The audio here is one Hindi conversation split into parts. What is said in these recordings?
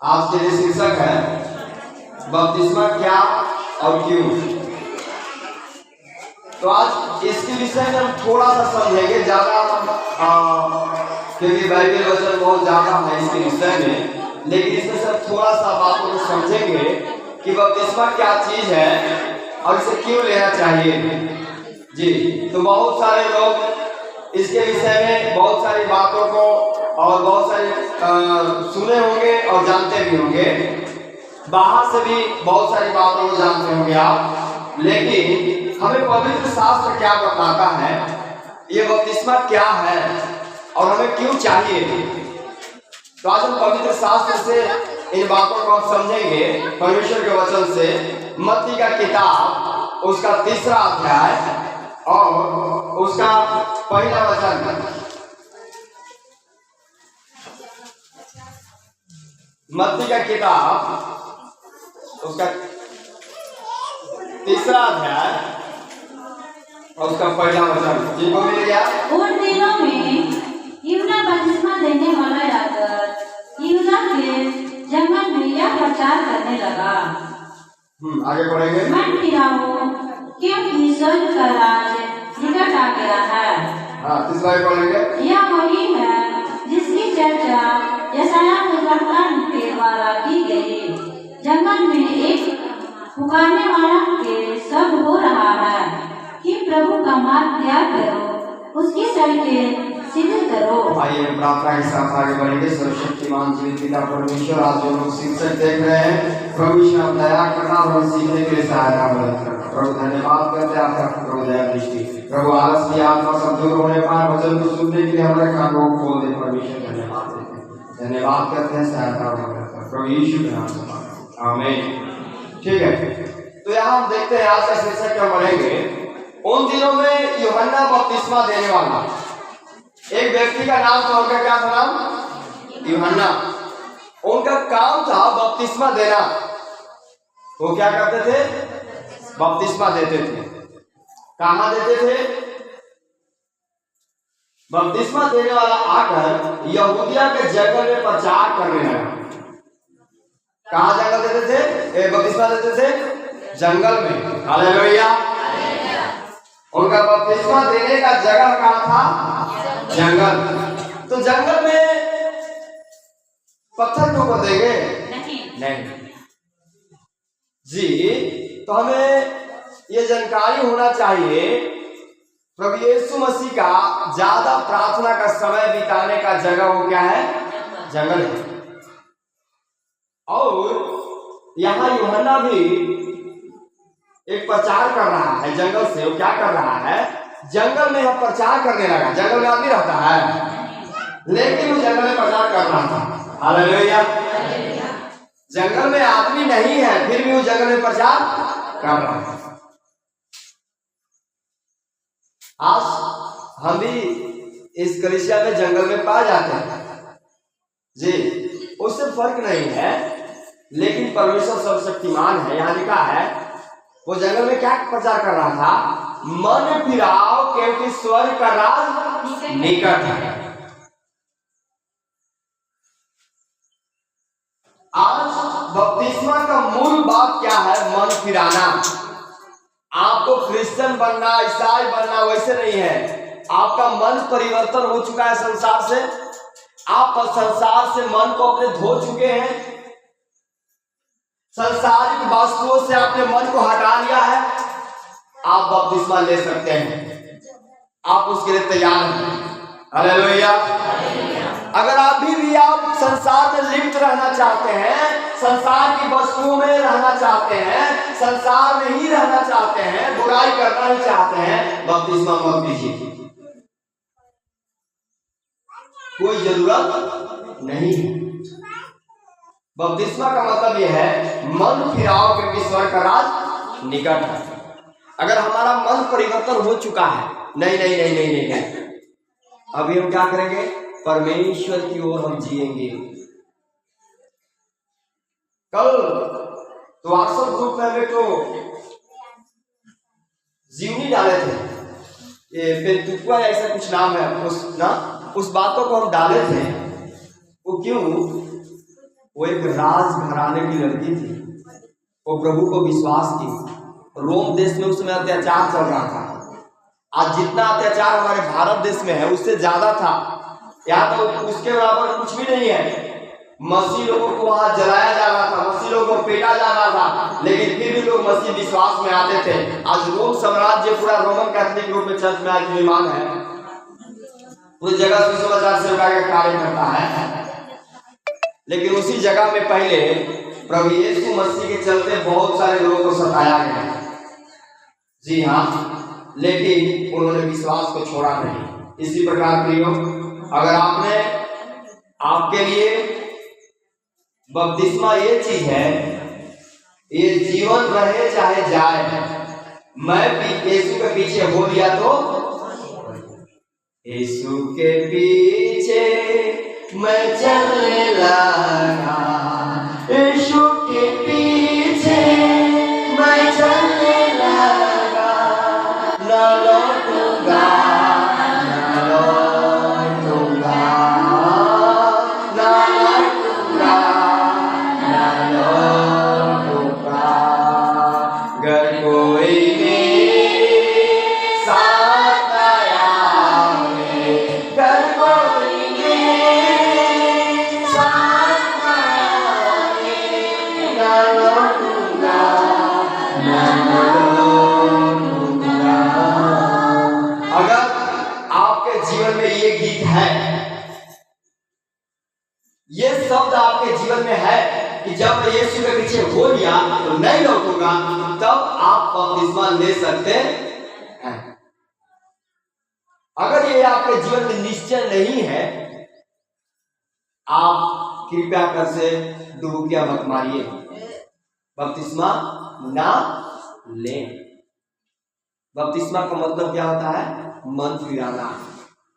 आज के लिए शीर्षक है बपतिस्मा क्या और क्यों। तो आज इसके विषय में हम थोड़ा सा समझेंगे, ज्यादा क्योंकि बाइबल वचन बहुत ज्यादा है इसके विषय में, लेकिन इसमें से थोड़ा सा बातों को समझेंगे कि बपतिस्मा क्या चीज है और इसे क्यों लेना चाहिए। जी, तो बहुत सारे लोग इसके विषय में बहुत सारी बातों को और बहुत सारे सुने होंगे और जानते भी होंगे, बाहर से भी बहुत सारी बातों को जानते होंगे आप, लेकिन हमें पवित्र शास्त्र क्या बताता है, ये बपतिस्मा क्या है और हमें क्यों चाहिए। तो आज हम पवित्र शास्त्र से इन बातों को हम समझेंगे परमेश्वर के वचन से। मत्ती का किताब उसका 3रा अध्याय और उसका पहला वचन। मत्ती का किताब उसका 3रा अध्याय और उसका पहला वचन। जिनको मिल गया। उन दिनों में यूहन्ना बपतिस्मा देने वाला आकर यहूदा के जंगल में यह प्रचार करने लगा, आगे बढ़ेंगे। मन फिराओ, क्योंकि स्वर्ग का राज निकट आ गया है। हाँ, तीसरा पढ़ेंगे। यह वही है जिसकी चर्चा यशायाह भविष्यवक्ता के द्वारा की गई। जंगल में एक पुकारने वाला के शब्द हो रहा है कि प्रभु का मार्ग तैयार करो, उसकी सड़कें सीधी करो। आइए प्रार्थना के साथ आगे बढ़ेंगे। सर्वशक्तिमान जीवित पिता परमेश्वर, आज जो लोग शीर्षक देख रहे हैं, प्रभु ईश्वर दया करना और सीखने के लिए सहायता मदद करना। प्रभु धन्यवाद करते हैं आपका, प्रभु दया दृष्टि, प्रभु आलस की आत्मा सब दूर होने पाए, वचन को सुनने के लिए हमारे कानों को खोल दे। परमेश्वर धन्यवाद देते हैं, धन्यवाद करते हैं, सहायता मदद करते हैं प्रभु यीशु के नाम से, आमीन। ठीक है, तो यहाँ हम देखते हैं आज का शीर्षक क्या बढ़ेंगे। उन दिनों में यूहन्ना बपतिस्मा देने वाला एक व्यक्ति का नाम था, उनका क्या था नाम? यूहन्ना। उनका काम था बपतिस्मा देना। वो क्या करते थे? बपतिस्मा देते थे। कहाँ देते थे? बपतिस्मा देने वाला आकर यहूदिया के जंगल में प्रचार करने लगा। कहाँ जंगल देते थे? बपतिस्मा देते थे जंगल में। हालेलुया। उनका बपतिस्मा देने का जगह कहाँ था? जंगल। तो जंगल में पत्थर क्यों कर देंगे? नहीं जी। तो हमें ये जानकारी होना चाहिए, प्रभु यीशु मसीह का ज्यादा प्रार्थना का समय बिताने का जगह वो क्या है? जंगल है। और यहाँ यूहन्ना भी एक प्रचार कर रहा है जंगल से। वो क्या कर रहा है? जंगल में हम प्रचार करने लगा। जंगल में आदमी रहता है, लेकिन वो जंगल में प्रचार कर रहा था। हालेलुया। जंगल में आदमी नहीं है, फिर भी वो जंगल में प्रचार कर रहा है। आज हम भी इस कलीसिया में जंगल में पाए जाते हैं जी, उससे फर्क नहीं है, लेकिन परमेश्वर सर्वशक्तिमान है। यहाँ लिखा है वो जंगल में क्या प्रचार कर रहा था? मन फिराओ, क्योंकि स्वर्ग का राज निकट है। आज बपतिस्मा का मूल बात क्या है? मन फिराना। आपको क्रिश्चियन बनना, ईसाई बनना वैसे नहीं है। आपका मन परिवर्तन हो चुका है संसार से। आप संसार से मन को अपने धो चुके हैं। संसारिक वस्तुओं से आपने मन को हटा लिया है। आप बपतिस्मा ले सकते हैं, आप उसके लिए तैयार हैं। हालेलुया। अगर अभी भी आप संसार में लिप्त रहना चाहते हैं, संसार की वस्तुओं में रहना चाहते हैं, संसार में ही रहना चाहते हैं, बुराई करना ही चाहते हैं, बपतिस्मा मत लीजिए। कोई जरूरत नहीं है। बपतिस्मा का मतलब यह है मन फिराओ, क्योंकि स्वर्ग का राज निकट है। अगर हमारा मन परिवर्तन हो चुका है, नहीं नहीं नहीं नहीं नहीं, नहीं। अभी हम क्या करेंगे? परमेश्वर की ओर हम जिएंगे। कल तो व्हाट्सएप ग्रुप में हमें तो जीवनी डाले थे, ये पेंतुकुआ ऐसा कुछ नाम है उस बातों को हम डाले थे। वो क्यों? वो एक राज घराने की लड़की थी, वो प्रभु को विश्वास की। रोम देश में उसमें अत्याचार चल रहा था। आज जितना अत्याचार हमारे भारत देश में है उससे ज्यादा था। यहाँ तो उसके बराबर कुछ भी नहीं है। मसीह लोगों को वहां जलाया जा रहा था, मसीह लोगों को पेटा जा रहा था, लेकिन फिर भी लोग मसीह विश्वास में आते थे। आज रोम साम्राज्य पूरा रोमन कैथोलिक रूप में चर्च में आज विद्यमान है, पूरी जगह सुसमाचार सेवा का कार्य करता है। लेकिन उसी जगह में पहले प्रभु यीशु मसीह के चलते बहुत सारे लोगों को सताया गया। जी हाँ, लेकिन उन्होंने विश्वास को छोड़ा नहीं। इसी प्रकार प्रियो, अगर आपने आपके लिए बपतिस्मा ये चीज है, ये जीवन रहे चाहे जाए। मैं यीशु के पीछे हो लिया तो यीशु के पीछे मैं चलने लगा, यीशु के पीछे मैं चलने लगा, ना लौटूंगा, ना लौटूंगा, ना लौटूंगा, ना लौटूंगा। अगर कोई मेरे साथ आया है, अगर कोई ये शब्द आपके जीवन में है कि जब मैं यीशु के पीछे हो लिया तो नहीं लौटूंगा, तब आप बपतिस्मा ले सकते हैं। अगर ये आपके जीवन में निश्चय नहीं है, आप कृपया कर से डुबकियां मत मारिए, बपतिस्मा ना लें। बपतिस्मा का मतलब क्या होता है? मन फिराना।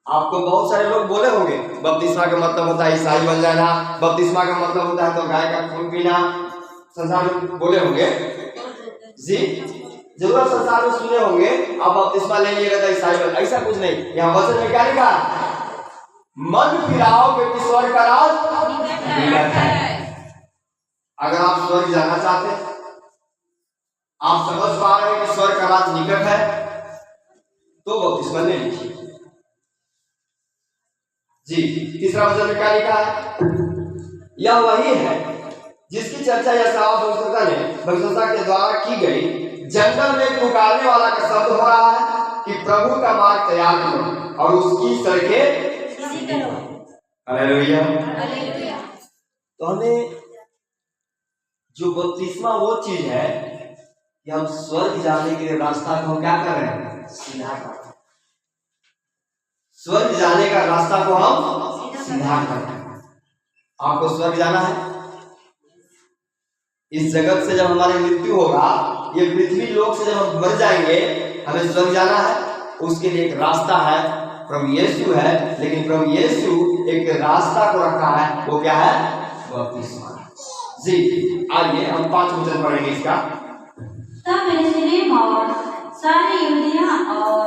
आपको बहुत सारे लोग बोले होंगे बपतिस्मा का मतलब होता है ईसाई बन जाना, बपतिस्मा का मतलब होता है तो गाय का खून पीना। संसार में बोले होंगे जी, जरूर संसार में सुने होंगे, आप बपतिस्मा ले लीजिएगा तो ईसाई बन। ऐसा कुछ नहीं। यहाँ वचन में क्या लिखा? मन फिराओ क्योंकि स्वर्ग का राज निकट है। अगर आप स्वर्ग जाना चाहते हैं, आप समझ पा रहे हैं कि स्वर्ग का राज निकट है, तो बपतिस्मा ले लीजिए। जी, तीसरा वचन में क्या लिखा है? यह वही है जिसकी चर्चा यशायाह भविष्यवक्ता के द्वारा की गई। जंगल में पुकारने वाला का शब्द हो रहा है कि प्रभु का मार्ग तैयार करो और उसकी सड़कें सीधी करो। हालेलुया। तो हमें जो बपतिस्मा वो चीज है कि हम स्वर्ग जाने के लिए रास्ता को क्या कर रहे हैं? सीधा कर रहे हैं। स्वर्ग जाने का रास्ता को हम सीधा कर रहे हैं। आपको स्वर्ग जाना है। इस जगत से जब हमारी मृत्यु होगा, ये पृथ्वी लोक से जब हम मर जाएंगे, हमें स्वर्ग जाना है। उसके लिए एक रास्ता है, प्रभु यीशु है। लेकिन प्रभु यीशु एक रास्ता को रखा है, वो क्या है? बपतिस्मा। जी, आइए हम 5 वचन पढ़ेंगे इसका। तब यरूशलेम और सारी यहूदिया और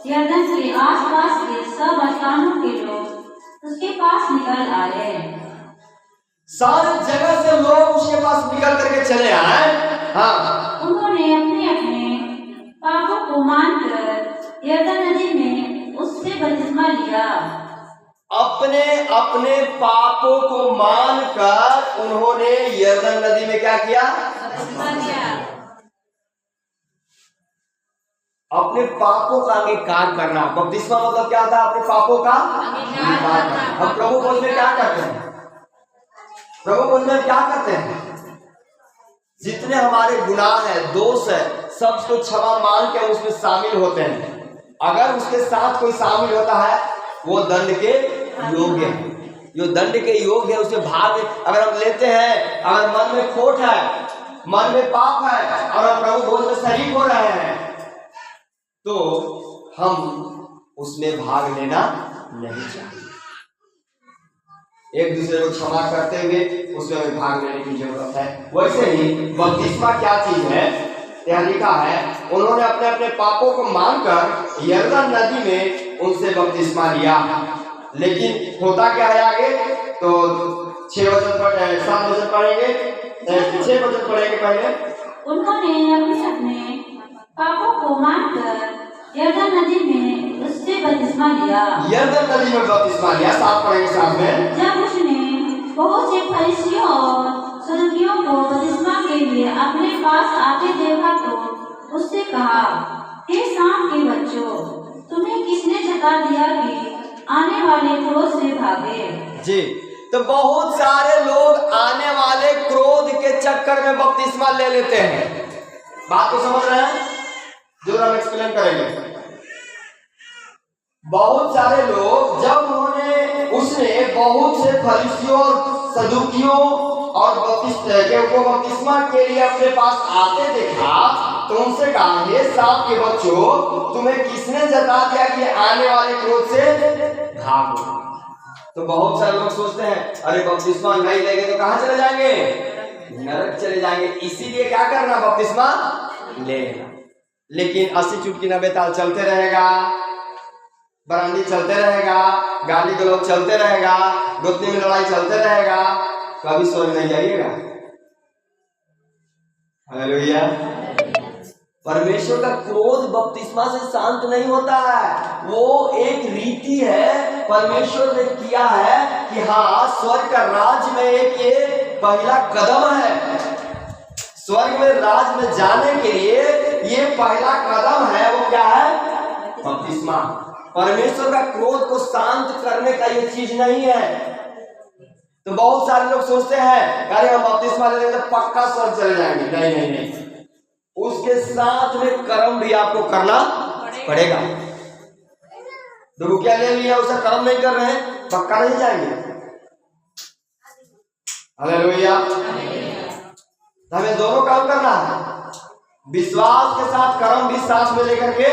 यरदन के आसपास के सब स्थानों के लोग उसके पास निकल आए। सारे जगह से लोग उसके पास निकल करके चले आए। हाँ, उन्होंने अपने अपने पापों को मानकर यरदन नदी में उससे बपतिस्मा लिया। अपने अपने पापों को मानकर उन्होंने यरदन नदी में क्या किया? बपतिस्मा लिया। अपने पापों का अंगीकार करना। बपतिस्मा मतलब क्या था? अपने पापों का अंगीकार करना। हम प्रभु बोल में क्या करते हैं? प्रभु बोल में क्या करते हैं? जितने हमारे गुनाह है, दोष है, सबको क्षमा मांग के उसमें शामिल होते हैं। अगर उसके साथ कोई शामिल होता है, वो दंड के योग्य है। जो दंड के योग्य है उसे भाग अगर हम लेते हैं, अगर मन में खोट है, मन में पाप है और हम प्रभु भोज में शरीक हो रहे हैं, तो हम उसमें भाग लेना नहीं चाहिए। एक दूसरे को क्षमा करते हुए उसमें भाग लेने की जरूरत है। वैसे ही बपतिस्मा क्या चीज है? यहाँ लिखा है, उन्होंने अपने अपने पापों को मानकर यरदन नदी में उनसे बपतिस्मा लिया। लेकिन होता क्या है आगे? तो 6 वचन पढ़े, 7 वचन पढ़ेंगे, 6 वचन पढ़ेंगे पहले। उन्होंने अपने अपने पापों को मानकर यरदन नदी में उससे बपतिस्मा लिया। यरदन नदी में बपतिस्मा लिया। 7 पढ़ेंगे साथ में। जब उसने बहुत से फरीसियों और सदूकियों को बपतिस्मा के लिए अपने पास आते देखा तो उससे कहा, हे सांप के बच्चों, तुम्हें किसने जता दिया कि आने वाले क्रोध से भागे? जी, तो बहुत सारे लोग आने वाले क्रोध के चक्कर में बपतिस्मा ले लेते हैं। बात को समझ रहे हैं? जो हम एक्सप्लेन करेंगे। बहुत सारे लोग जब उसने बहुत से फरीसियों सदूकियों और बपतिस्मा के लिए अपने पास आते देखा तो उनसे कहा, हे सांप के बच्चों, तुम्हें किसने जता दिया कि आने वाले क्रोध से भागो? तो बहुत सारे लोग सोचते हैं, अरे बपतिस्मा नहीं लेंगे तो कहाँ चले जाएंगे? नरक चले जाएंगे। इसीलिए क्या करना, बपतिस्मा लेना। लेकिन 80 चुटकी 90 ताल चलते रहेगा, बरांडी चलते रहेगा, गाली गलौज चलते रहेगा, गोतनी में लड़ाई चलते रहेगा, कभी स्वर्ग नहीं जाइएगा। हालेलुया। परमेश्वर का क्रोध बपतिस्मा से शांत नहीं होता है। वो एक रीति है परमेश्वर ने किया है कि हाँ, स्वर्ग का राज में एक ये पहला कदम है। स्वर्ग में राज में जाने के लिए ये पहला कदम है। वो क्या है? बपतिस्मा। परमेश्वर का क्रोध को शांत करने का ये चीज नहीं है। तो बहुत सारे लोग सोचते हैं, अरे हम बपतिस्मा ले लेंगे तो पक्का स्वर्ग चले जाएंगे। नहीं नहीं नहीं, उसके साथ में कर्म भी आपको करना पड़ेगा। क्या ले लिया, उसे कर्म नहीं कर रहे हैं, पक्का नहीं जाएंगे। हालेलुया। हमें दोनों काम करना है, विश्वास के साथ कर्म भी साथ में लेकर के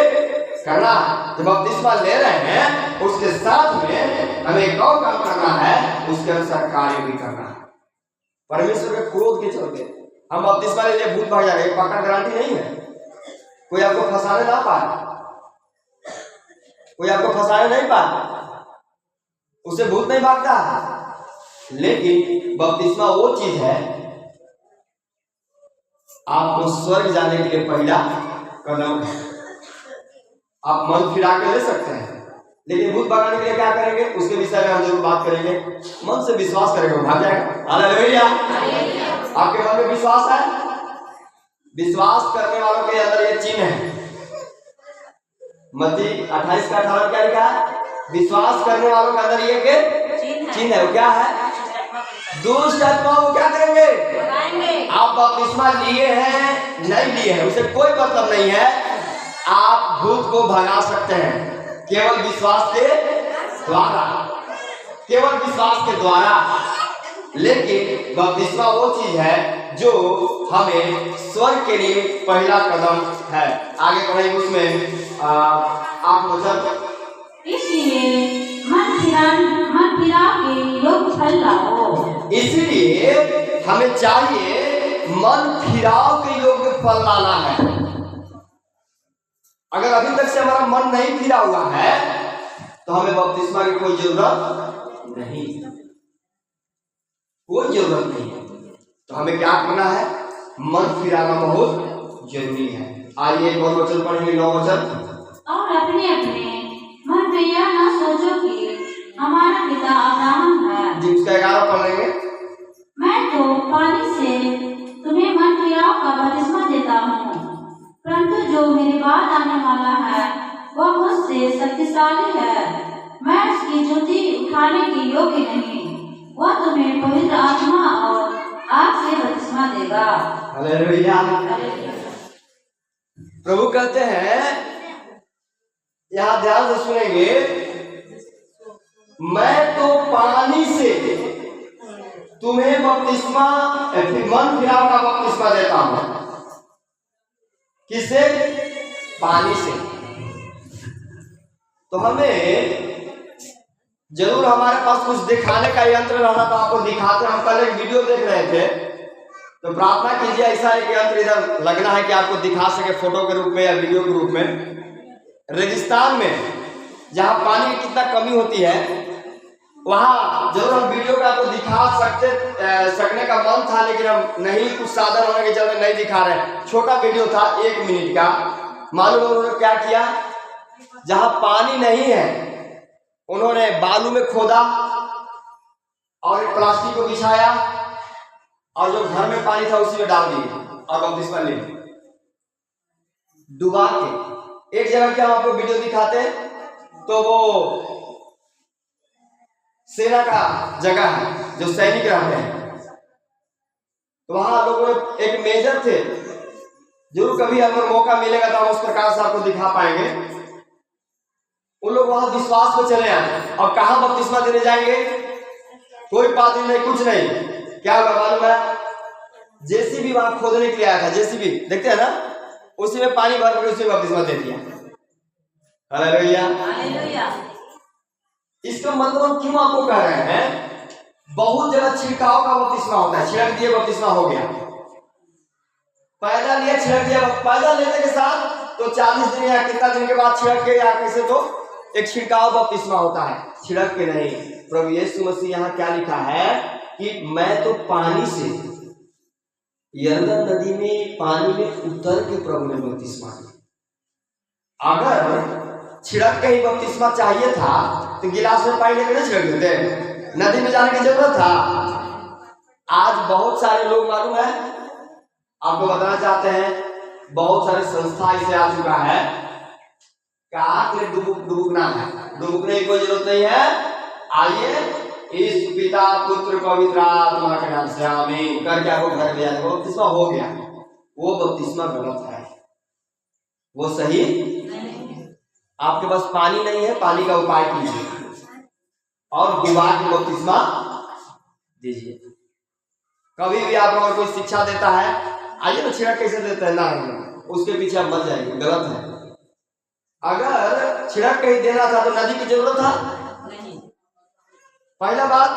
करना है। जब बपतिस्मा ले रहे हैं उसके साथ में हमें एक और काम करना है, उसके अनुसार कार्य भी करना है। परमेश्वर के क्रोध के चलते हम बपतिस्मा ले लिए भूत भाग जाएगा, पक्का गारंटी नहीं है। कोई आपको फंसाने ना पाए, कोई आपको फंसाने नहीं पाए, उससे भूत नहीं भागता। लेकिन बपतिस्मा वो चीज है, आपको स्वर्ग जाने के लिए पहला कदम है। आप मन फिरा के ले सकते हैं, लेकिन भूत भगाने के लिए क्या करेंगे, उसके विषय में हम जरूर बात करेंगे। मन से विश्वास करेंगे, भाग जाएगा। हालेलुया। आपके मन में विश्वास है? विश्वास करने वालों के अंदर ये चिन्ह है। मत्ती 28 का 18 क्या लिखा है? विश्वास करने वालों के अंदर ये के चिन्ह है। वो क्या है? दुष्ट आत्मा वो क्या करेंगे? आप बपतिस्मा लिए हैं नहीं लिए हैं उसे कोई मतलब नहीं है। आप भूत को भगा सकते हैं केवल विश्वास के द्वारा, केवल विश्वास के द्वारा। लेकिन बपतिस्मा वो चीज है जो हमें स्वर्ग के लिए पहला कदम है। आगे बढ़ेंगे उसमें आप वचन, इसलिए मन फिरा के योग फल लाओ। इसीलिए हमें चाहिए मन फिराव के योग्य फल लाना है। अगर अभी तक से हमारा मन नहीं फिरा हुआ है तो हमें बपतिस्मा की कोई जरूरत नहीं, कोई जरूरत नहीं है। तो हमें क्या करना है? मन फिराना बहुत जरूरी है। आइए एक और वचन पढ़ेंगे, 9 वचन। और अपने अपने मन में यह न सोचो कि हमारा पिता अब्राहम है। जी, उसका 11 पढ़ लेंगे। मैं तो पानी से तुम्हें मन फिराव का बपतिस्मा देता हूँ, परंतु जो मेरे बाद आने वाला है वह मुझसे शक्तिशाली है। मैं उसकी जूती उठाने के योग्य नहीं। वह तुम्हें पवित्र आत्मा और आग से बपतिस्मा देगा। हालेलुया। प्रभु कहते हैं, यहाँ ध्यान से सुनेंगे, मैं तो पानी से तुम्हें बपतिस्मा मन फिराव का बपतिस्मा देता हूं। किससे? पानी से। तो हमें जरूर हमारे पास कुछ दिखाने का यंत्र रहना तो आपको दिखाते। हम कल एक वीडियो देख रहे थे, तो प्रार्थना कीजिए ऐसा एक यंत्र इधर लगना है कि आपको दिखा सके फोटो के रूप में या वीडियो के रूप में। रेगिस्तान में जहां पानी की कितना कमी होती है, वहाँ जरूर हम वीडियो का आपको दिखा सकने का मन था, लेकिन हम नहीं, कुछ साधन होने के चलते नहीं दिखा रहे। छोटा वीडियो था 1 मिनट का। मालूम उन्होंने क्या किया, जहां पानी नहीं है उन्होंने बालू में खोदा और एक प्लास्टिक को बिछाया और जो घर में पानी था उसी में डाल दिए और बपतिस्मा ले डुबा के। एक जगह क्या आपको वीडियो दिखाते तो वो सेना का जगह है जो सैनिक रहते हैं, तो वहां लोगों ने एक मेजर थे, जरूर कभी अगर मौका मिलेगा तो हम उस प्रकार से आपको दिखा पाएंगे। उन लोग वहां विश्वास पे चले आए और कहां बपतिस्मा देने जाएंगे, कोई पादरी नहीं, कुछ नहीं। क्या होगा मालूम है, जेसीबी वहां खोदने के लिए आया था, जेसीबी देखते हैं ना, उसी में पानी भर कर उसी में बपतिस्मा दे दिया। हालेलुया। इसका मतलब हम क्यों आपको कह रहे हैं, बहुत जगह छिड़काव का बपतिस्मा होता है, छिड़क दिए बपतिस्मा हो गया, पैदा लिया छिड़क दिया, पैदा लेने के साथ तो 40 दिन या कितना दिन के बाद छिड़क के या कैसे तो एक छिड़काव बपतिस्मा होता है, छिड़क के नहीं। प्रभु यीशु मसीह यहाँ क्या लिखा है कि मैं तो पानी से, यरदन नदी में पानी में उतर के प्रभु ने बपतिस्मा दिया। अगर छिड़क के ही बपतिस्मा चाहिए था तो गिलास में पानी लेकर नहीं छिड़क देते, नदी में जाने की जरूरत था। आज बहुत सारे लोग, मालूम है आपको बताना चाहते हैं, बहुत सारे संस्था इसे आ चुका है, कहा डुबुकना है, डुबुकने की कोई जरूरत नहीं है, आइए इस पिता पुत्र पवित्र आत्मा के नाम से आमीन करके आपको घर ले जाए, बपतिस्मा हो गया। वो बपतिस्मा गलत है, वो सही। आपके पास पानी नहीं है, पानी का उपाय कीजिए और डुबा के बपतिस्मा दीजिए। कभी भी आप अगर कोई शिक्षा देता है, आइए ना छिड़क कैसे देते हैं ना, उसके पीछे आप मत जाइए, गलत है। अगर छिड़क के ही देना था तो नदी की जरूरत था नहीं। पहला बात,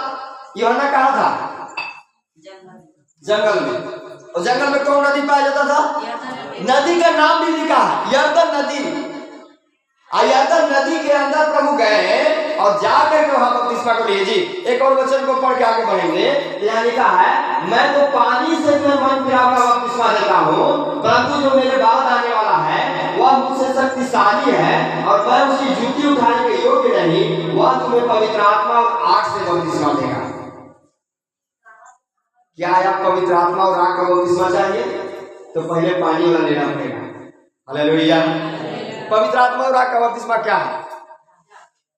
यूहन्ना कहाँ था, जंगल में, और जंगल में कौन नदी पाया जाता था, नदी का नाम भी लिखा है यरदन नदी। यरदन नदी के अंदर प्रभु गए और जाकर के वहां बपतिस्मा को लिए। जी एक और वचन को पढ़ के आगे बढ़ेंगे, यहाँ लिखा है मैं तो पानी से मैं मन फिराव का बपतिस्मा देता हूँ, परंतु जो मेरे बाद आने वाला है वह मुझसे शक्तिशाली है और मैं उसकी जूती उठाने के योग्य नहीं, वह तुम्हें पवित्र आत्मा और आग से बपतिस्मा देगा। क्या है, आप पवित्र आत्मा और आग का बपतिस्मा चाहिए तो पहले पानी वाला लेना पड़ेगा। हालेलुया। पवित्र आत्मा और आग का बपतिस्मा क्या है,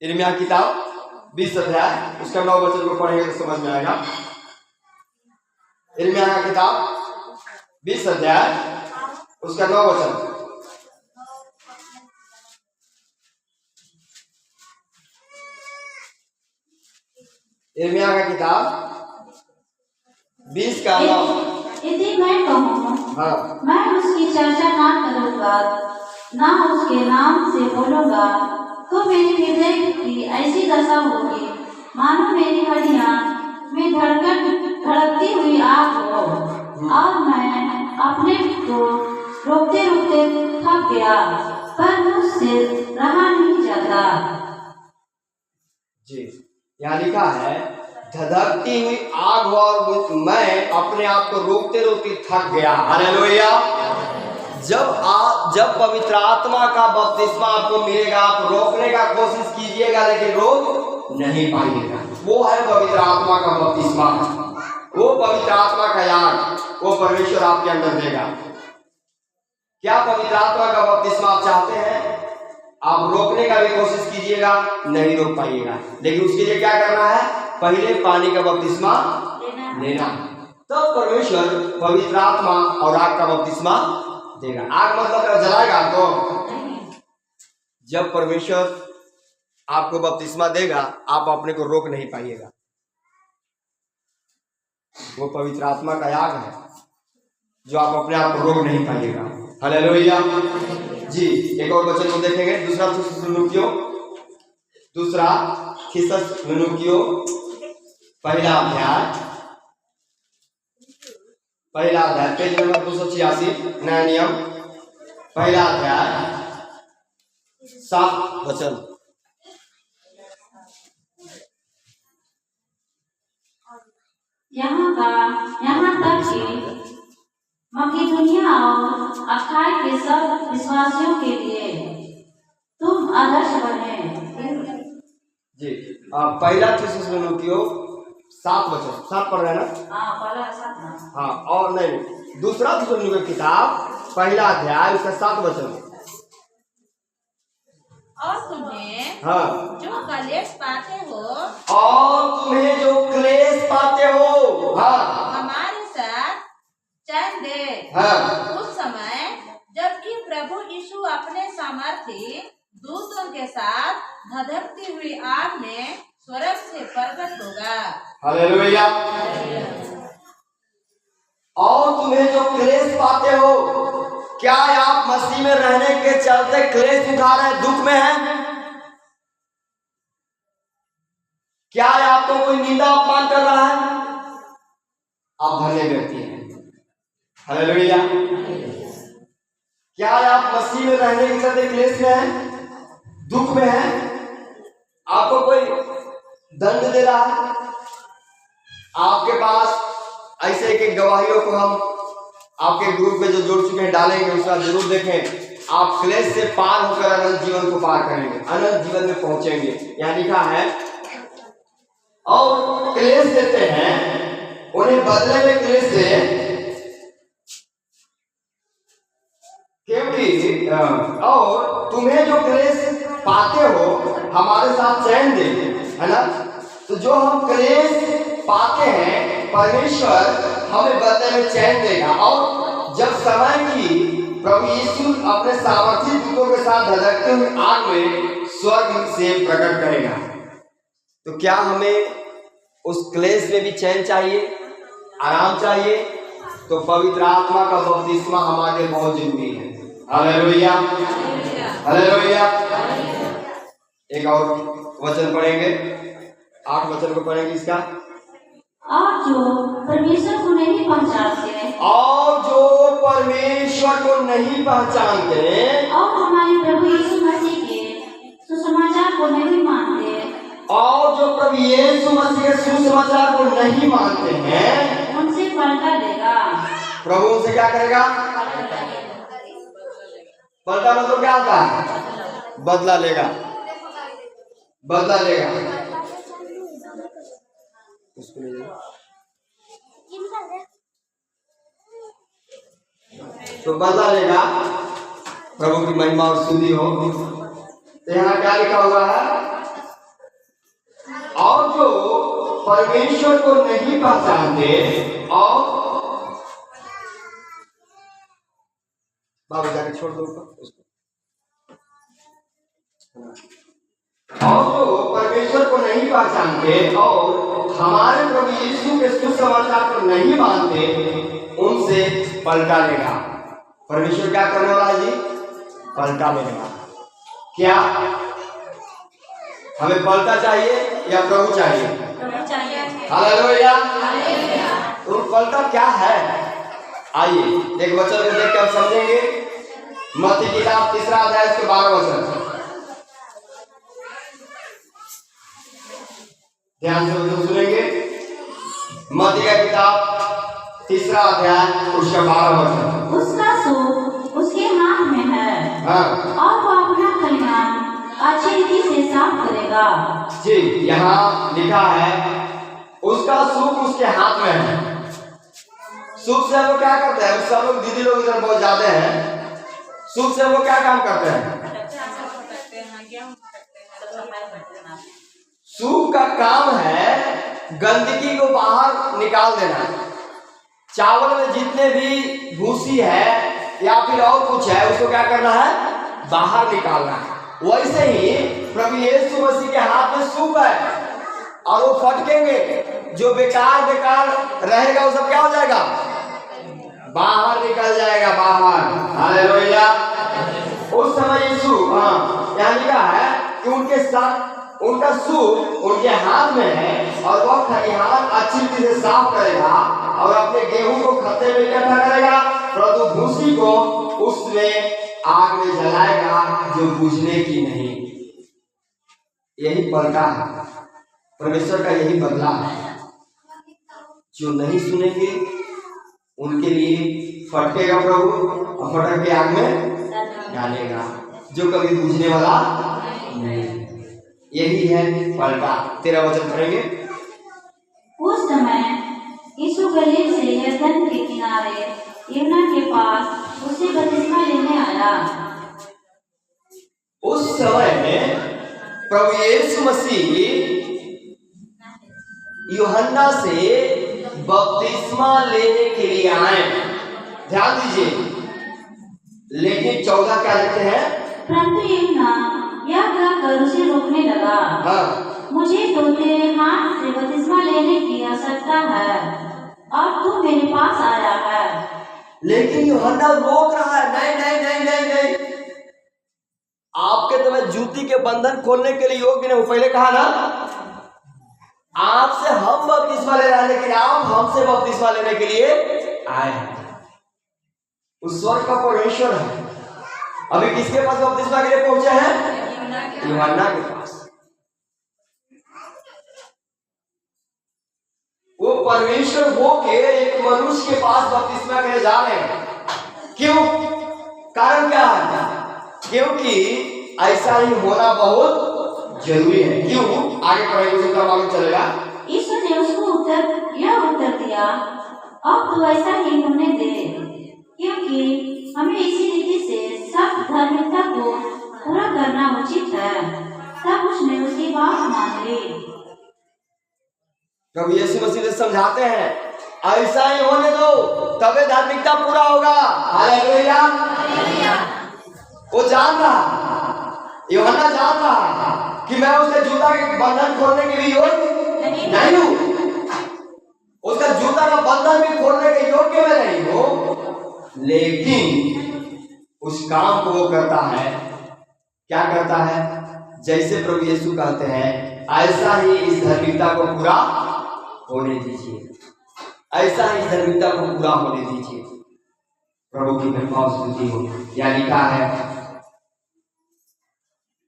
यिर्मयाह किताब 20 अध्याय उसका 9 वचन को पढ़ेंगे तो समझ में आएगा। यिर्मयाह की किताब 20 अध्याय उसका 9 वचन। यिर्मयाह की किताब 20 का 9। यदि मैं कहूँ हाँ, मैं उसकी चर्चा ना करूँगा, ना उसके नाम से बोलूँगा, तो मेरे हृदय की ऐसी दशा होगी मानो मेरी हड्डियाँ में धड़कती हुई आग हो, और मैं अपने को रोकते रोकते थक गया, पर मुझसे रहा नहीं जाता। जी यहाँ लिखा है धधकती हुई आग और मैं अपने आप को रोकते रोकते थक गया। हालेलुया। जब पवित्र आत्मा का बपतिस्मा आपको मिलेगा, आप रोकने का कोशिश कीजिएगा लेकिन रोक नहीं पाइएगा। वो है पवित्र आत्मा का बपतिस्मा, वो पवित्र आत्मा का याद वो परमेश्वर आपके अंदर देगा। क्या पवित्र आत्मा का बपतिस्मा आप चाहते हैं? आप रोकने का भी कोशिश कीजिएगा, नहीं रोक पाइएगा, लेकिन उसके लिए क्या करना है? पहले पानी का बपतिस्मा लेना, तब परमेश्वर पवित्र आत्मा और आग का बपतिस्मा देगा। आग मतलब जलाएगा तो जब परमेश्वर आपको बपतिस्मा देगा आप अपने को रोक नहीं पाइएगा। वो पवित्र आत्मा का याग है जो आप अपने आप को रोक नहीं पाइएगा। हालेलुया। जी एक और वचन को देखेंगे, दूसरा थिस्सलुनीकियों पहला अध्याय पेज नंबर 286 नया नियम पहला अध्याय 7 वचन। यहाँ तक कि मकिदुनिया और अखाय के सब विश्वासियों के लिए तुम आदर्श बने। जी पहला थिस्सलुनीकियों 7 पढ़ रहे हैं ना? हाँ, पहला 7। हाँ, और नहीं, दूसरा थिस्सलुनीकियों की किताब पहला अध्याय उसका 7 और तुम्हें हाँ, जो कलेश पाते हो और तुम्हें जो क्लेश पाते हो, हाँ, हमारे साथ चैन दे। हाँ, उस समय जबकि प्रभु यीशु अपने सामर्थी दूतों के साथ धधकती हुई आग में स्वर्ग से प्रकट होगा। हालेलुया। और तुम्हें जो क्लेश पाते हो, क्या आप मसीह में रहने के चलते क्लेश उठा रहे हैं, दुख में हैं? क्या आपको कोई निंदा अपमान कर रहा है? आप धन्य व्यक्ति हैं। हालेलुया। क्या आप मसीह में रहने के चलते क्लेश में हैं, दुख में हैं? आपको कोई दंड दे रहा है? आपके पास ऐसे एक गवाहियों को हम आपके ग्रुप में जो जोड़ चुके हैं डालेंगे, उसका जरूर देखें। आप क्लेश से पार होकर अनंत जीवन को पार करेंगे, अनंत जीवन में पहुंचेंगे। यहाँ लिखा है और क्लेश देते हैं, उन्हें बदले में क्लेश दे, क्योंकि और तुम्हें जो क्लेश पाते हो हमारे साथ चैन दे, है ना? तो जो हम क्लेश पाते हैं परमेश्वर हमें बदले में चैन देगा। और जब समय की प्रभु यीशु अपने सामर्थी दूतों के साथ धधकते हुए आग में स्वर्ग से प्रकट करेगा। तो क्या हमें उस क्लेश में भी चैन चाहिए, आराम चाहिए? तो पवित्र आत्मा का बपतिस्मा हमारे लिए बहुत जरूरी है। Hallelujah, hallelujah. एक और वचन पढ़ेंगे, 8 वचन को पढ़ेंगे इसका। और जो परमेश्वर को नहीं पहचानते, और जो परमेश्वर को नहीं पहचानते, और हमारे प्रभु यीशु मसीह के सुसमाचार को नहीं मानते, और जो प्रभु यीशु मसीह के सुसमाचार को नहीं मानते हैं, उनसे पलटा लेगा। प्रभु उनसे क्या करेगा? पलटा मतलब क्या होता है? बदला लेगा, बदला लेगा। तो बदला लेगा। प्रभु की महिमा और स्तुति हो। तो यहाँ क्या लिखा हुआ है? और जो परमेश्वर को नहीं पहचानते, और बाबू जाके छोड़ दो उसको। और जो परमेश्वर को नहीं पहचानते और हमारे प्रभु यीशु के सुसमाचार को नहीं मानते, उनसे पलटा लेगा। परमेश्वर क्या करने वाला है जी? पलटा लेगा। क्या हमें पलटा चाहिए या प्रभु चाहिए? हालेलुया। तो पलटा क्या है? आइए एक वचन को देख कर हम समझेंगे। मत्ती की किताब 3 अध्याय इसके 12 वचन, ध्यान से वचन सुनेंगे। मत्ती की किताब 3 अध्याय उसका 12 वचन। उसका सूप उसके हाथ में है, हाँ, और वो अपना खलिहान अच्छी रीति से साफ करेगा। जी यहाँ लिखा है उसका सूप उसके हाथ में है। सूप से वो क्या करते हैं? सब लोग दीदी लोग इधर बहुत ज्यादा हैं। सूप से वो क्या काम करते हैं? सूप का काम है गंदगी को बाहर निकाल देना। चावल में जितने भी भूसी है या फिर और कुछ है, उसको क्या करना है? बाहर निकालना है। वैसे ही प्रभु यीशु मसीह के हाथ में सूप है, और वो फटकेंगे। जो बेकार बेकार रहेगा वो सब क्या हो जाएगा? बाहर निकल जाएगा, बाहर। हालेलुया। उस समय यीशु, हाँ, यहाँ लिखा है कि उनके साथ उनका सूप उनके हाथ में है, और वह खलिहान अच्छी रीति से साफ करेगा और अपने गेहूं को खत्ते में इकट्ठा करेगा, परंतु भूसी को उसमें आग में जलाएगा जो बुझने की नहीं। यही पलटा है, परमेश्वर का यही बदला है। जो नहीं सुनेंगे उनके लिए फटकेगा प्रभु और फटक के आग में डालेगा, जो कभी बुझने वाला नहीं। यही है पलटा। 13 वचन पढ़ेंगे। उस समय यीशु गलील से यरदन के किनारे यूहन्ना के पास उसे बपतिस्मा लेने आया। उस समय में प्रभु यीशु मसीह यूहन्ना से बपतिस्मा लेने के लिए आए। ध्यान दीजिए, लेकिन 14 क्या लिखते हैं? परंतु यूहन्ना यह कहकर उसे रोकने लगा, हाँ, मुझे तो तेरे हाथ से बपतिस्मा लेने की आवश्यकता है और तू मेरे पास आया है। लेकिन यूहन्ना रोक रहा है, नहीं नहीं नहीं नहीं नहीं, आपके तो मैं जूती के बंधन खोलने के लिए योग्य नहीं हूं। पहले कहा ना, आपसे हम बपतिस्मा ले रहे हैं, लेकिन आप हमसे बपतिस्मा लेने के लिए आए हैं। उस स्वर्ग का परमेश्वर है। अभी किसके पास बपतिस्मा के लिए पहुंचे हैं? यूहन्ना के पास। वो परमेश्वर होके एक मनुष्य के पास बपतिस्मा के लिए जा रहे हैं। क्यों? कारण क्या है? क्योंकि ऐसा ही होना बहुत जरूरी है। क्यों? आगे पढ़ेंगे तो मालूम चलेगा। यीशु ने उसको उत्तर दिया, अब तो ऐसा ही होने दे, क्योंकि हमें इसी रीति से सब धार्मिकता को पूरा करना उचित है। तब उसने उसकी बात मान ली। प्रभु यीशु मसीह से समझाते हैं, ऐसा ही होने दो, तबे धार्मिकता पूरा होगा। हालेलुया। वो जान रहा, यूहन्ना जान रहा कि मैं उसके जूता के बंधन खोलने के लिए योग्य नहीं हूं, उसका जूता का बंधन भी खोलने के योग्य मैं नहीं हूं, लेकिन उस काम को वो करता है। क्या करता है? जैसे प्रभु यीशु कहते हैं, ऐसा ही इस धार्मिकता को पूरा होने दीजिए, ऐसा ही इस धार्मिकता को पूरा होने दीजिए। प्रभु की कृपा स्तुति हो। या लिखा है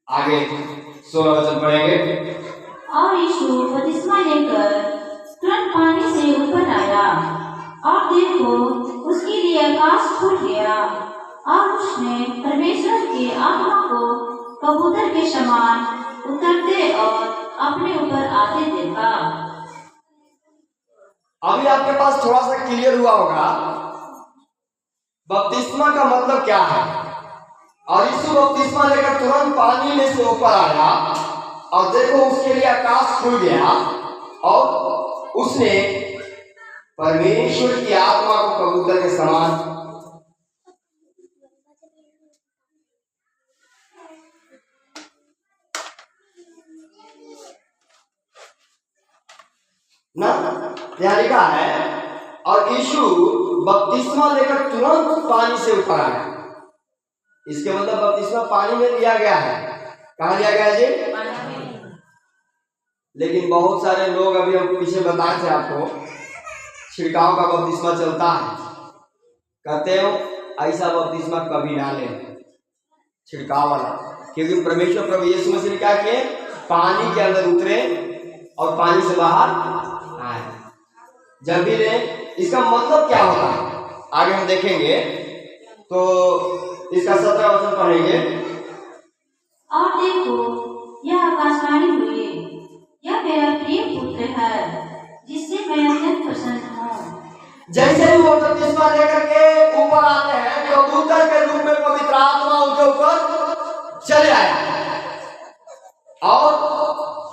आगे 16 वचन पढ़ेंगे। और यीशु बपतिस्मा लेकर तुरंत पानी से ऊपर आया और देखो उसके लिए आकाश खुल गया और उसने परमेश्वर की आत्मा को कबूतर के समान उतरते और अपने ऊपर आते देखा। अभी आपके पास थोड़ा सा क्लियर हुआ होगा बपतिस्मा का मतलब क्या है। और यीशु बपतिस्मा लेकर तुरंत पानी में से ऊपर आया और देखो उसके लिए आकाश खुल गया और उसने परमेश्वर की आत्मा को कबूतर के समान ना, यहाँ लिखा है, और यीशु बपतिस्मा लेकर तुरंत पानी से ऊपर आया। इसके मतलब बपतिस्मा पानी में लिया गया है। कहाँ लिया गया है जी? लेकिन बहुत सारे लोग, अभी हम पीछे बताए थे आपको, छिड़काव का बपतिस्मा चलता है, कहते हो ऐसा बपतिस्मा कभी ना ले, छिड़काव वाला। क्योंकि परमेश्वर प्रभु यीशु मसीह ने क्या किए? पानी के अंदर उतरे और पानी से बाहर आए। जब भी ले, इसका मतलब क्या होता है आगे हम देखेंगे। तो इसका 17 वचन पढ़ेंगे। और देखो यह आकाशवाणी हुई, यह मेरा प्रिय पुत्र है जिससे मैं अत्यंत प्रसन्न हूँ। जैसे ही वो बपतिस्मा लेकर के ऊपर आते हैं, कबूतर के रूप में पवित्र आत्मा उनके ऊपर चले आया और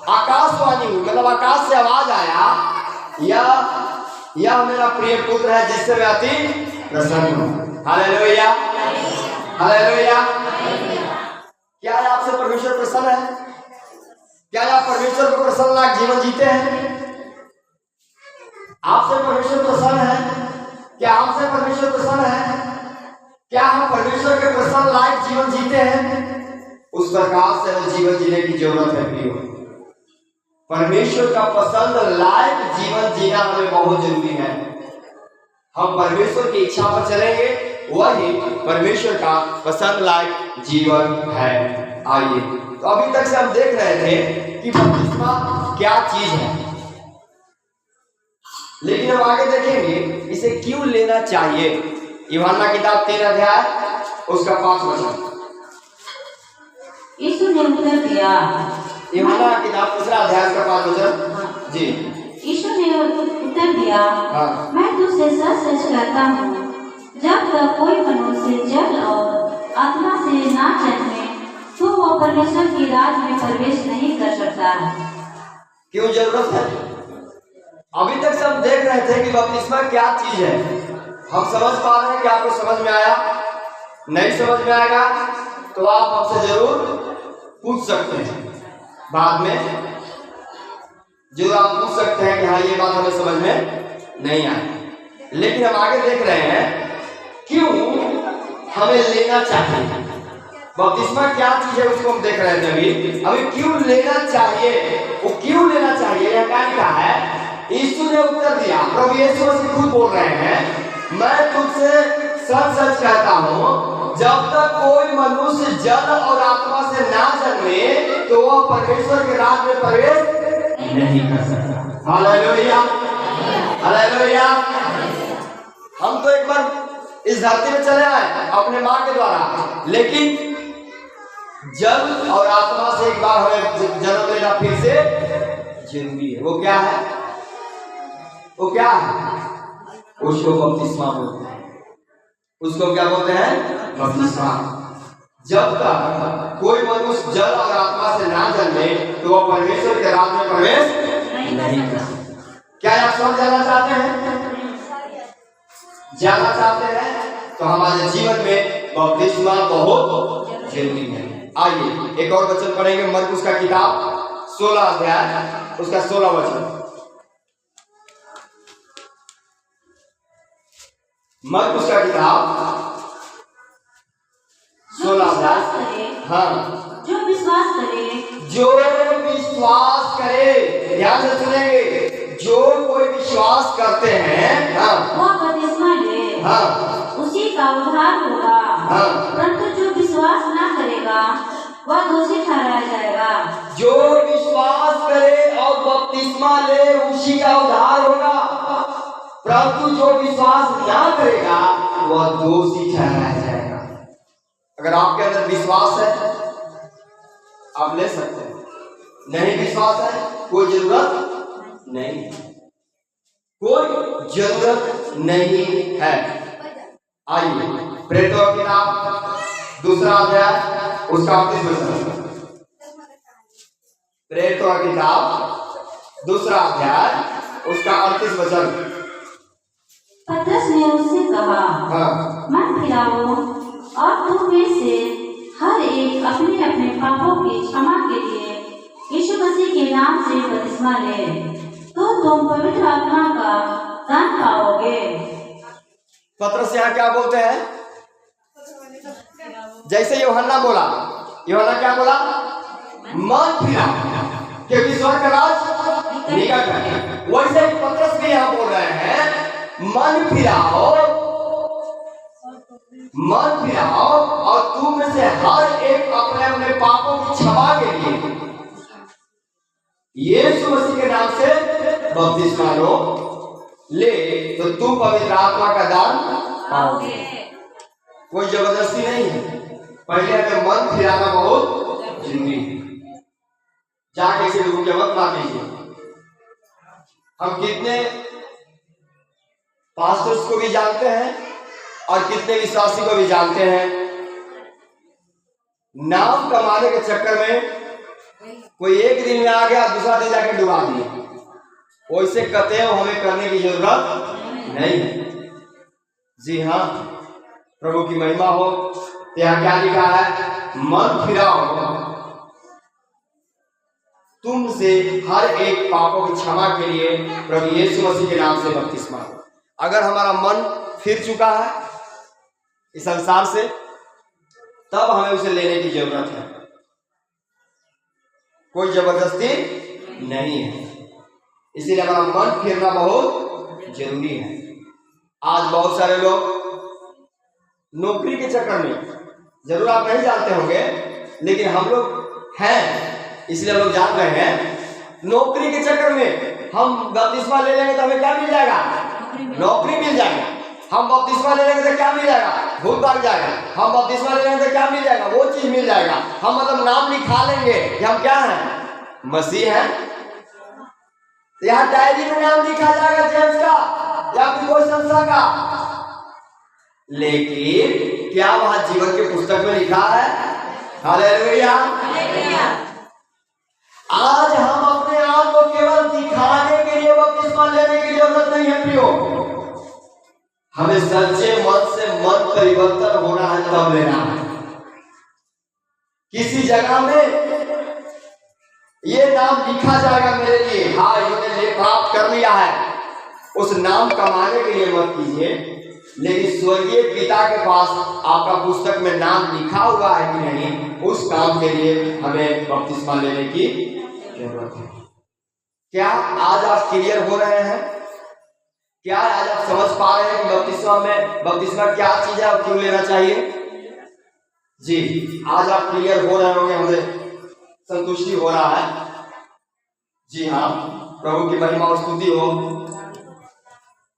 आकाशवाणी हुई, मतलब आकाश से आवाज आया, यह मेरा प्रिय पुत्र है जिससे मैं अति प्रसन्न हूँ। Hallelujah, hallelujah. क्या आपसे परमेश्वर प्रसन्न है? क्या आप परमेश्वर को प्रसन्न लायक जीवन जीते हैं? आपसे परमेश्वर प्रसन्न है? क्या आपसे परमेश्वर प्रसन्न है? क्या हम परमेश्वर के प्रसन्न लायक जीवन जीते हैं? उस प्रकार से हमें जीवन जीने की जरूरत है प्रियो। परमेश्वर का पसंद लायक जीवन जीना हमें बहुत जरूरी है। हम परमेश्वर की इच्छा पर चलेंगे, वही परमेश्वर का पसंद लायक जीवन है। आइए, तो अभी तक से हम देख रहे थे कि बपतिस्मा क्या चीज है, लेकिन लेकिन हम आगे देखेंगे इसे क्यों लेना चाहिए। यूहन्ना किताब 3 अध्याय उसका 5 वचन। यीशु ने उत्तर दिया, यूहन्ना किताब 3 अध्याय का 5 वचन जी। यीशु ने उत्तर दिया, हाँ। मैं तुझसे सच सच कहता हूँ, जब तक कोई मनुष्य जल और आत्मा से ना जन्मे तो वह परमेश्वर की राज में प्रवेश नहीं कर सकता। क्यों जरूरत है? अभी तक सब देख रहे थे कि बपतिस्मा क्या चीज है। हम समझ पा रहे हैं कि आपको समझ में आया? नहीं समझ में आएगा तो आप हमसे जरूर पूछ सकते हैं बाद में, जो आप पूछ सकते हैं कि हाँ ये बात हमें समझ में नहीं आई। लेकिन हम आगे देख रहे हैं क्यों हमें लेना चाहिए। बपतिस्मा क्या चीज है उसको हम देख रहे थे अभी क्यों लेना चाहिए, वो क्यों लेना चाहिए यह क्या लिखा है। यीशु ने उत्तर दिया, प्रभु यीशु मसीह खुद बोल रहे हैं, मैं तुझसे सच सच कहता हूँ, जब तक कोई मनुष्य जल और आत्मा से ना जन्मे तो वह परमेश्वर के राज में प्रवेश नहीं कर सकता। Hallelujah, hallelujah. हम तो एक बार इस धरती में चले आए अपने माँ के द्वारा, लेकिन जल और आत्मा से एक बार हमें जन्म लेना फिर से जरूरी है। वो क्या है? वो क्या है? उसको बपतिस्मा बोलते हैं। उसको क्या बोलते हैं? बपतिस्मा। जब तक कोई मनुष्य जल और आत्मा से ना जन्मे तो वह परमेश्वर के राज में प्रवेश नहीं कर सकता। क्या आप सब जाना चाहते हैं? जाना चाहते हैं तो हमारे जीवन में बपतिस्मा बहुत जरूरी है। आइए एक और वचन पढ़ेंगे, मरकुस का किताब 16 अध्याय उसका 16 वचन। मरकुस का किताब 16 अध्याय। हाँ, जो विश्वास करे, ध्यान से सुनेंगे, जो कोई विश्वास करते हैं, हाँ, वह बपतिस्मा ले, हाँ, उसी का उद्धार होगा। हाँ। परंतु जो विश्वास ना करेगा वह दोषी ठहराया जाएगा। जो विश्वास करे और बपतिस्मा ले उसी का उद्धार होगा, परंतु जो विश्वास ना करेगा वह दोषी ठहराया जाएगा। अगर आपके अंदर विश्वास है आप ले सकते हैं, नहीं विश्वास है कोई जरूरत नहीं, कोई जरूरत नहीं है। आइए प्रेरितों की किताब 2 अध्याय उसका 38 वचन। प्रेरितों की किताब 2 अध्याय उसका 38 वचन। पतरस ने उससे कहा, हाँ, मन फिराओ और तुम में से हर एक अपने अपने पापों की क्षमा के लिए यीशु मसीह के नाम से बपतिस्मा ले, तो तुम पवित्र आत्मा का दान पाओगे। पतरस यहाँ क्या बोलते हैं? जैसे यूहन्ना बोला, यूहन्ना क्या बोला? मन फिराओ क्योंकि स्वर्ग का राज निकट है। वैसे ही पतरस भी यहाँ बोल रहे हैं, मन फिराओ, मन फिराओ और तुम में से हर एक अपने अपने पापों की क्षमा के लिए यीशु मसीह के नाम से बपतिस्मा लो, ले तो तुम पवित्र आत्मा का दान पाओगे। कोई जबरदस्ती नहीं है, पहले हमें मन फिराना बहुत जरूरी है। जाके ऐसे लोगों के मत मार लीजिए। हम कितने पास्टर्स को भी जानते हैं और कितने विश्वासी को भी जानते हैं, नाम कमाने के चक्कर में कोई एक दिन में आ गया दूसरा दिन जाके डुबा दिए। वैसे कहते हो हमें करने की जरूरत नहीं है। जी हाँ, प्रभु की महिमा हो। यहाँ क्या लिखा है? मन फिराओ तुमसे हर एक पापों की क्षमा के लिए प्रभु यीशु मसीह के नाम से बपतिस्मा हो। अगर हमारा मन फिर चुका है इस संसार से, तब हमें उसे लेने की जरूरत है। कोई जबरदस्ती नहीं है, इसीलिए हमारा मन फिरना बहुत जरूरी है। आज बहुत सारे लोग नौकरी के चक्कर में, जरूर आप नहीं जानते होंगे लेकिन हम लोग हैं इसलिए हम लोग जान रहे हैं, नौकरी के चक्कर में हम बपतिस्मा ले लेंगे तो हमें क्या मिल जाएगा? नौकरी मिल जाएगा। हम बपतिस्मा ले लेंगे तो क्या मिल जाएगा? भूत भाग जाएगा। हम बपतिस्मा ले लेंगे तो क्या मिल जाएगा? वो चीज मिल जाएगा। हम मतलब नाम लिखा लेंगे कि हम क्या हैं? मसीह हैं। यहाँ डायरी में नाम लिखा जाएगा जेम्स का या फिर कोई संस्था का, लेकिन क्या वहां जीवन के पुस्तक में लिखा है? हालेलुया। आज हम अपने आप को केवल दिखाने के लिए बपतिस्मा लेने की जरूरत नहीं है प्रियो। हमें सच्चे मन से मन परिवर्तन होना है तब लेना है। किसी जगह में ये नाम लिखा जाएगा मेरे लिए, हाँ इन्होंने प्राप्त कर लिया है, उस नाम कमाने के लिए मत कीजिए, लेकिन स्वर्गीय पिता के पास आपका पुस्तक में नाम लिखा हुआ है कि नहीं, उस काम के लिए हमें बपतिस्मा लेने की जरूरत है। क्या आज आप क्लियर हो रहे हैं? क्या आज आप समझ पा रहे हैं कि बपतिस्मा क्या चीज है और क्यों लेना चाहिए? जी, आज आप क्लियर हो रहे होंगे, हमें संतुष्टि हो रहा है। जी हाँ, प्रभु की महिमा और स्तुति हो।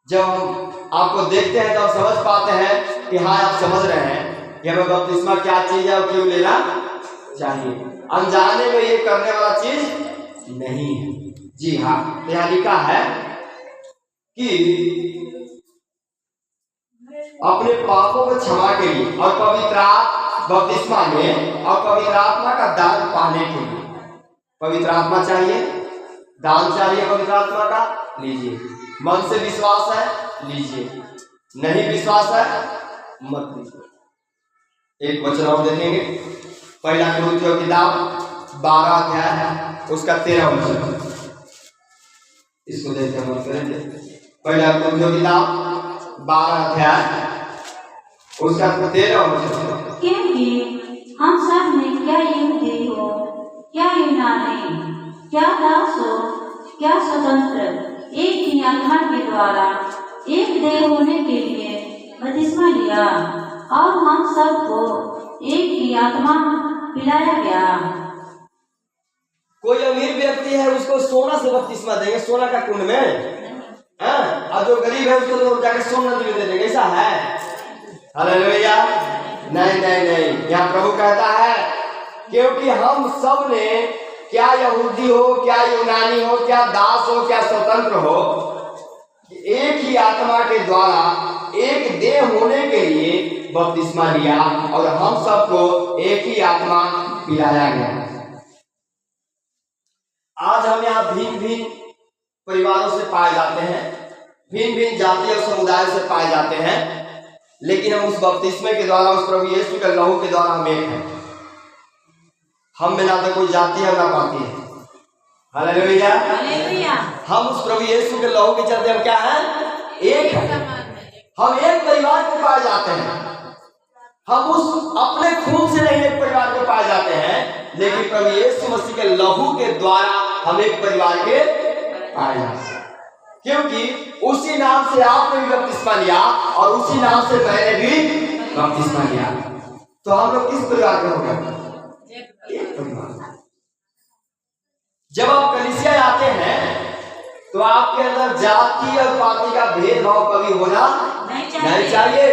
जब हम आपको देखते हैं तो हम समझ पाते हैं कि हाँ आप समझ रहे हैं कि हमें बपतिस्मा क्या चीज है और क्यों लेना चाहिए। अनजाने में ये करने वाला चीज नहीं है। जी हाँ, यहाँ लिखा है कि अपने पापों को क्षमा के लिए और पवित्र बपतिस्मा में और पवित्र आत्मा का दान पाने के लिए। पवित्र आत्मा चाहिए, दान चाहिए पवित्र आत्मा का, लीजिए। मन से विश्वास है, लीजिए। नहीं विश्वास है, मत लीजिए। एक वचन और देखेंगे, पहला कुरिन्थियों की किताब 12 अध्याय है, उसका 13 वचन। इसको देखते हम करेंगे। पहला कुरिन्थियों की किताब 12 अध्याय उसका 13 वचन। क्योंकि हम सब में क्या यहूदी हो, क्या यूनानी, क्या दास हो, क्या स्वतंत्र, एक ही आत्मा के द्वारा एक देह होने के लिए बपतिस्मा लिया और हम सबको एक ही आत्मा पिलाया गया। कोई अमीर व्यक्ति है उसको सोना से बपतिस्मा देंगे, सोना का कुंड में, और जो गरीब है उसको तो जाकर सोना नदी में दे देंगे, ऐसा है? हालेलुया। नहीं नहीं नहीं, यहाँ प्रभु कहता है क्योंकि हम सब ने, क्या यहूदी हो, क्या यूनानी हो, क्या दास हो, क्या स्वतंत्र हो, एक ही आत्मा के द्वारा एक देह होने के लिए बपतिस्मा लिया और हम सबको एक ही आत्मा पिलाया गया। आज हम यहाँ भिन्न भिन्न परिवारों से पाए जाते हैं, भिन्न भिन्न जाति और समुदाय से पाए जाते हैं, लेकिन हम उस बपतिस्मे के द्वारा, उस प्रभु यीशु के लहू के द्वारा हम एक हैं। हम में ना तो कोई जाति है ना पाती है। हालेलुया। हम उस प्रभु यीशु के लहू के चलते हम क्या हैं? एक हैं। हम एक परिवार को पाए जाते हैं। हम उस अपने खून से नहीं एक परिवार को पाए जाते हैं, लेकिन प्रभु यीशु मसीह के लहू के द्वारा हम एक परिवार के पाए जाते हैं। क्योंकि उसी नाम से आपने भी बपतिस्मा लिया और उसी नाम से मैंने भी बपतिस्मा लिया, तो हम लोग किस परिवार के हो गए? एक परिवार। जब आप कलीसिया आते हैं तो आपके अंदर जाति और पार्टी का भेदभाव कभी होना नहीं चाहिए।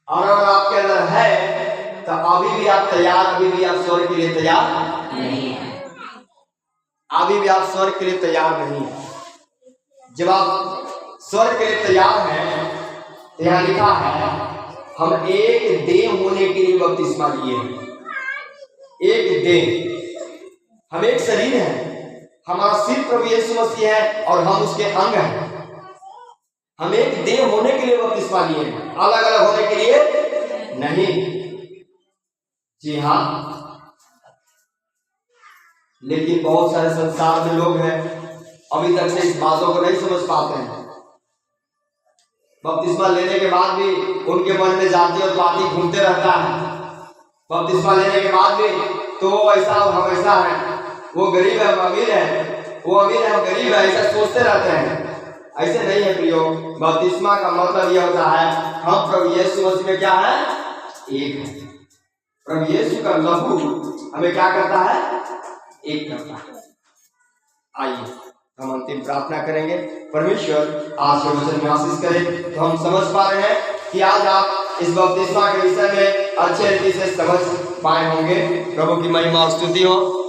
और अगर आपके अंदर है तो अभी भी आप तैयार, अभी भी आप स्वर्ग के लिए तैयार नहीं है। अभी भी आप स्वर्ग के लिए तैयार नहीं है। जब आप स्वर्ग के लिए तैयार हैं तो यहाँ लिखा है हम एक देह होने के लिए बपतिस्मा लिए हैं। एक देह, हम एक शरीर हैं। हमारा सिर प्रभु यीशु मसीह है और हम उसके अंग हैं। हम एक देह होने के लिए बपतिस्मा लिए हैं, अलग अलग होने के लिए नहीं। जी हाँ, लेकिन बहुत सारे संसार में लोग हैं अभी तक से इस बातों को नहीं समझ पाते हैं। बपतिस्मा लेने के बाद भी उनके मन में जाति और पाति घूमते रहता है। बपतिस्मा लेने के बाद भी तो वो ऐसा और हम ऐसा है, वो गरीब है हम अमीर है, वो अमीर है हम गरीब है, ऐसा सोचते रहते हैं। ऐसे नहीं है प्रियो। बपतिस्मा का मतलब यह होता है हम प्रभु यीशु मसीह में क्या है? एक है। प्रभु यीशु का लहू हमें क्या करता है? एक करता है। आइए हम अंतिम प्रार्थना करेंगे। परमेश्वर आज के वचन में आशीष करे। तो हम समझ पा रहे हैं कि आज आप इस बपतिस्मा के विषय में अच्छे रीति से समझ पाए होंगे। प्रभु की महिमा और स्तुति हो।